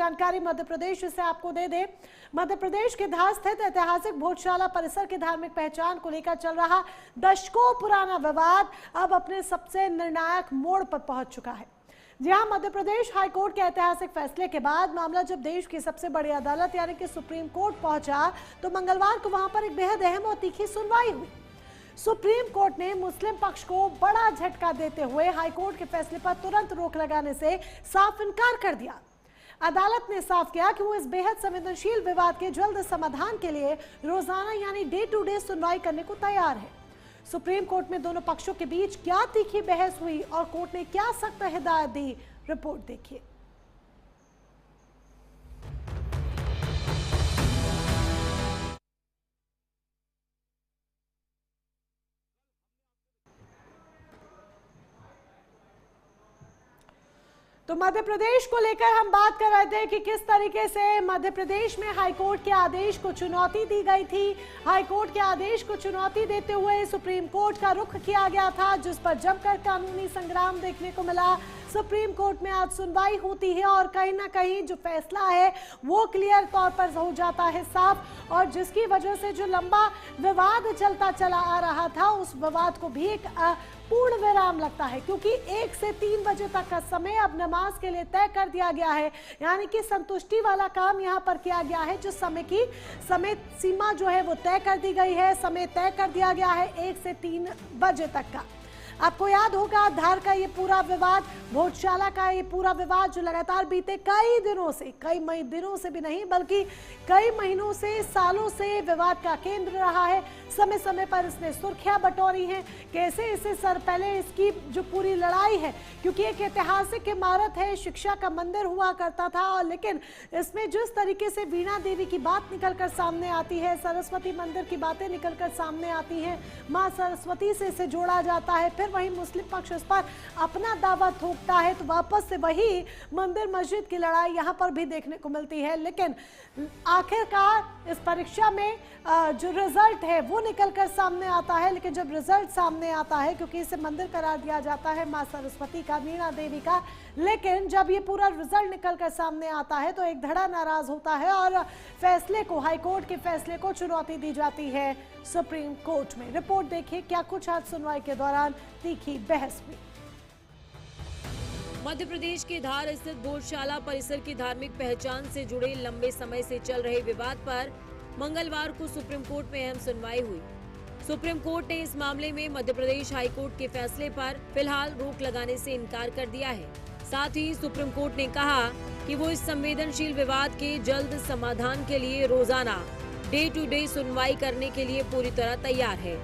जानकारी मध्य प्रदेश से आपको दे दें। मध्य प्रदेश के धार स्थित ऐतिहासिक भोजशाला परिसर की धार्मिक पहचान को लेकर चल रहा दशकों पुराना विवाद अब अपने सबसे निर्णायक मोड़ पर पहुंच चुका है। जी हां, मध्य प्रदेश हाईकोर्ट के ऐतिहासिक फैसले के बाद मामला जब देश की सबसे बड़ी अदालत यानी कि सुप्रीम कोर्ट पहुंचा तो मंगलवार को वहां पर एक बेहद अहम और तीखी सुनवाई हुई। सुप्रीम कोर्ट ने मुस्लिम पक्ष को बड़ा झटका देते हुए हाईकोर्ट के फैसले पर तुरंत रोक लगाने से साफ इनकार कर दिया। अदालत ने साफ किया कि वो इस बेहद संवेदनशील विवाद के जल्द समाधान के लिए रोजाना यानी डे टू डे सुनवाई करने को तैयार है। सुप्रीम कोर्ट में दोनों पक्षों के बीच क्या तीखी बहस हुई और कोर्ट ने क्या सख्त हिदायत दी, रिपोर्ट देखिए। तो मध्य प्रदेश को लेकर हम बात कर रहे थे कि किस तरीके से मध्य प्रदेश में हाईकोर्ट के आदेश को चुनौती दी गई थी। हाईकोर्ट के आदेश को चुनौती देते हुए सुप्रीम कोर्ट का रुख किया गया था, जिस पर जमकर कानूनी संग्राम देखने को मिला। सुप्रीम कोर्ट में आज सुनवाई होती है और कहीं ना कहीं जो फैसला है वो क्लियर तौर पर हो जाता है साफ, और जिसकी वजह से जो लंबा विवाद चलता चला आ रहा था उस विवाद को भी एक पूर्ण विराम लगता है, क्योंकि 1 से 3 बजे तक का समय अब नमाज के लिए तय कर दिया गया है। यानी कि संतुष्टि वाला काम यहाँ पर किया गया है। जो समय सीमा जो है वो तय कर दी गई है, समय तय कर दिया गया है 1 से 3 बजे तक का। आपको याद होगा धार का ये पूरा विवाद, भोजशाला का ये पूरा विवाद जो लगातार बीते कई दिनों से भी नहीं बल्कि कई महीनों से, सालों से विवाद का केंद्र रहा है। समय समय पर इसने सुर्खियां बटोरी हैं। कैसे इसे पहले इसकी जो पूरी लड़ाई है, क्योंकि एक ऐतिहासिक इमारत है, शिक्षा का मंदिर हुआ करता था, और लेकिन इसमें जिस तरीके से वीणा देवी की बात निकलकर सामने आती है, सरस्वती मंदिर की बातें निकलकर सामने आती हैं, माँ सरस्वती से इसे जोड़ा जाता है, फिर वही मुस्लिम पक्ष इस पर अपना दावा थोपता है, तो वापस से वही मंदिर मस्जिद की लड़ाई यहाँ पर भी देखने को मिलती है। लेकिन आखिरकार इस परीक्षा में जो रिजल्ट है वो निकलकर सामने आता है। लेकिन जब रिजल्ट सामने आता है, क्योंकि इसे मंदिर करार दिया जाता है माँ सरस्वती का, वीणा देवी का, लेकिन जब ये पूरा रिजल्ट निकलकर सामने आता है तो एक धड़ा नाराज होता है और फैसले को, हाईकोर्ट के फैसले को चुनौती दी जाती है सुप्रीम कोर्ट में। रिपोर्ट देखिए क्या कुछ आज सुनवाई के दौरान तीखी बहस हुई। मध्य प्रदेश के धार स्थित भोजशाला परिसर की धार्मिक पहचान से जुड़े लंबे समय से चल रहे विवाद पर मंगलवार को सुप्रीम कोर्ट में अहम सुनवाई हुई। सुप्रीम कोर्ट ने इस मामले में मध्य प्रदेश हाईकोर्ट के फैसले पर फिलहाल रोक लगाने से इनकार कर दिया है। साथ ही सुप्रीम कोर्ट ने कहा कि वो इस संवेदनशील विवाद के जल्द समाधान के लिए रोजाना डे टू डे सुनवाई करने के लिए पूरी तरह तैयार है।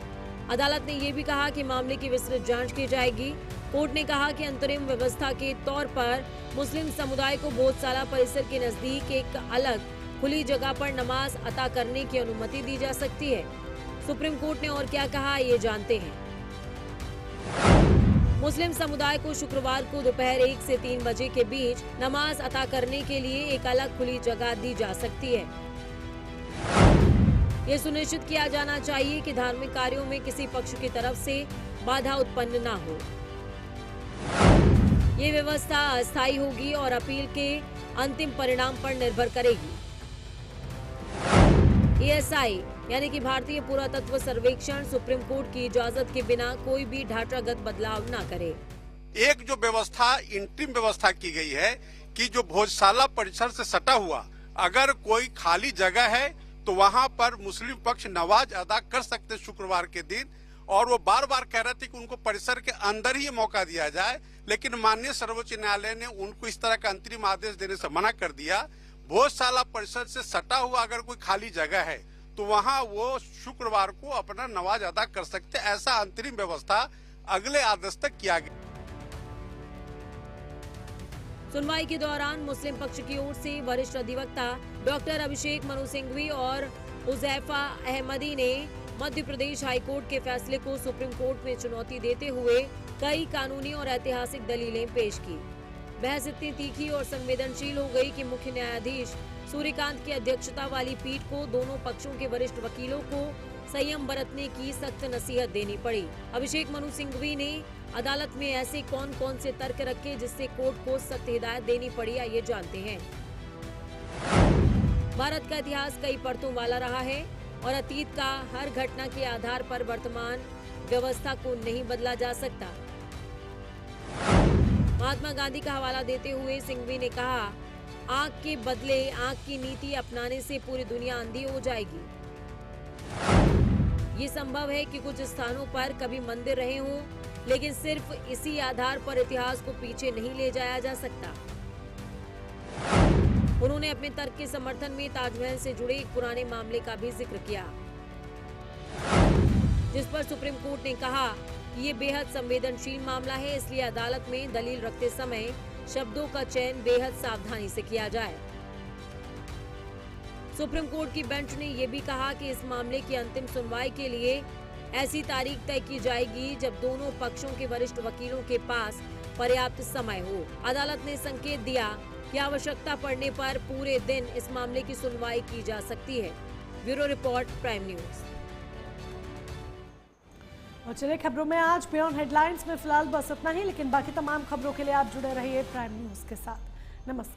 अदालत ने ये भी कहा कि मामले की विस्तृत जांच की जाएगी। कोर्ट ने कहा कि अंतरिम व्यवस्था के तौर पर मुस्लिम समुदाय को भोजशाला परिसर के नजदीक एक अलग खुली जगह पर नमाज अता करने की अनुमति दी जा सकती है। सुप्रीम कोर्ट ने और क्या कहा, ये जानते हैं। मुस्लिम समुदाय को शुक्रवार को दोपहर 1 से 3 बजे के बीच नमाज अता करने के लिए एक अलग खुली जगह दी जा सकती है। ये सुनिश्चित किया जाना चाहिए कि धार्मिक कार्यों में किसी पक्ष की तरफ से बाधा उत्पन्न न हो। ये व्यवस्था अस्थायी होगी और अपील के अंतिम परिणाम पर निर्भर करेगी। ASI यानी कि भारतीय पुरातत्व सर्वेक्षण सुप्रीम कोर्ट की इजाजत के बिना कोई भी ढांचागत बदलाव न करे। एक जो व्यवस्था इंटरिम व्यवस्था की गई है कि जो भोजशाला परिसर से सटा हुआ अगर कोई खाली जगह है तो वहां पर मुस्लिम पक्ष नमाज अदा कर सकते शुक्रवार के दिन, और वो बार बार कह रहे थे कि उनको परिसर के अंदर ही मौका दिया जाए, लेकिन माननीय सर्वोच्च न्यायालय ने उनको इस तरह का अंतरिम आदेश देने से मना कर दिया। भोजशाला परिसर से सटा हुआ अगर कोई खाली जगह है तो वहां वो शुक्रवार को अपना नमाज अदा कर सकते, ऐसा अंतरिम व्यवस्था अगले आदेश तक किया गया। सुनवाई के दौरान मुस्लिम पक्ष की ओर से वरिष्ठ अधिवक्ता डॉक्टर अभिषेक मनु सिंघवी और हुजैफा अहमदी ने मध्य प्रदेश हाईकोर्ट के फैसले को सुप्रीम कोर्ट में चुनौती देते हुए कई कानूनी और ऐतिहासिक दलीलें पेश की। बहस इतनी तीखी और संवेदनशील हो गई कि मुख्य न्यायाधीश सूर्यकांत की अध्यक्षता वाली पीठ को दोनों पक्षों के वरिष्ठ वकीलों को संयम बरतने की सख्त नसीहत देनी पड़ी। अभिषेक मनु सिंघवी ने अदालत में ऐसे कौन कौन से तर्क रखे जिससे कोर्ट को सख्त हिदायत देनी पड़ी, आइए जानते हैं। भारत का इतिहास कई परतों वाला रहा है और अतीत का हर घटना के आधार पर वर्तमान व्यवस्था को नहीं बदला जा सकता। महात्मा गांधी का हवाला देते हुए सिंघवी ने कहा, आंख के बदले आंख की नीति अपनाने से पूरी दुनिया अंधी हो जाएगी। ये संभव है कि कुछ स्थानों पर कभी मंदिर रहे हों, लेकिन सिर्फ इसी आधार पर इतिहास को पीछे नहीं ले जाया जा सकता। उन्होंने अपने तर्क के समर्थन में ताजमहल से जुड़े एक पुराने मामले का भी जिक्र किया, जिस पर सुप्रीम कोर्ट ने कहा कि ये बेहद संवेदनशील मामला है, इसलिए अदालत में दलील रखते समय शब्दों का चयन बेहद सावधानी से किया जाए। सुप्रीम कोर्ट की बेंच ने यह भी कहा कि इस मामले की अंतिम सुनवाई के लिए ऐसी तारीख तय की जाएगी जब दोनों पक्षों के वरिष्ठ वकीलों के पास पर्याप्त समय हो। अदालत ने संकेत दिया कि आवश्यकता पड़ने पर पूरे दिन इस मामले की सुनवाई की जा सकती है। Bureau report, prime news. और चलिए खबरों में आज बियॉन्ड हेडलाइंस में फिलहाल बस इतना ही, लेकिन बाकी तमाम खबरों के लिए आप जुड़े रहिए प्राइम न्यूज के साथ। नमस्कार।